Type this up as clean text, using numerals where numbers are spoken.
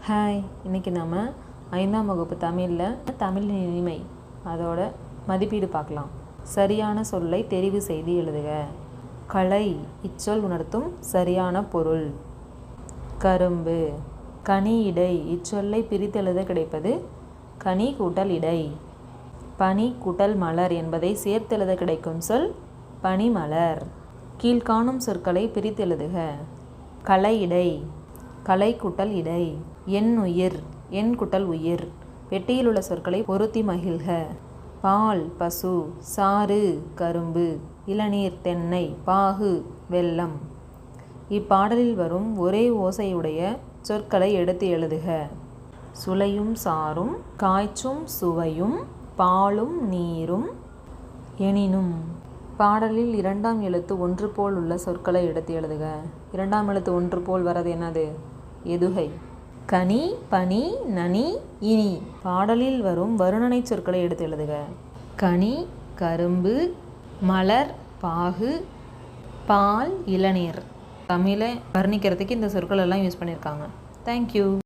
Hi, இன்றைக்கி நம்ம 5ஆம் வகுப்பு தமிழில் தமிழின் இனிமை அதோட மதிப்பீடு பார்க்கலாம். சரியான சொல்லை தெரிவு செய்து எழுதுக. களை இச்சொல் உணர்த்தும் சரியான பொருள். கரும்பு. கனி இடை இச்சொல்லை பிரித்தெழுத கிடைப்பது கனி கூட்டல் இடை. பனி கூட்டல் மலர் என்பதை சேர்த்தெழுத கிடைக்கும் சொல் பனிமலர். கீழ்காணும் சொற்களை பிரித்தெழுதுக. களை இடை கலை கூட்டல் இடை. எண்ணுயிர் எண் கூட்டல் உயிர். பெட்டியில் உள்ள சொற்களை பொருத்தி மகிழ்க. பால் பசு, சாறு கரும்பு, இளநீர் தென்னை, பாகு வெல்லம். இப்பாடலில் வரும் ஒரே ஓசையுடைய சொற்களை எடுத்து எழுதுக. சுளையும் சாறும், காய்ச்சும் சுவையும், பாலும் நீரும், எனினும். பாடலில் 2ஆம் எழுத்து ஒன்று போல் உள்ள சொற்களை எடுத்து எழுதுக. 2ஆம் எழுத்து ஒன்று போல் வரது என்னது? எதுகை. கனி, பனி, நனி, இனி. பாடலில் வரும் வருணனை சொற்களை எடுத்து எழுதுக. கனி கரும்பு, மலர் பாகு, பால் இளநீர். தமிழை வர்ணிக்கிறதுக்கு இந்த சொற்கள் எல்லாம் யூஸ் பண்ணியிருக்காங்க. தேங்க்யூ.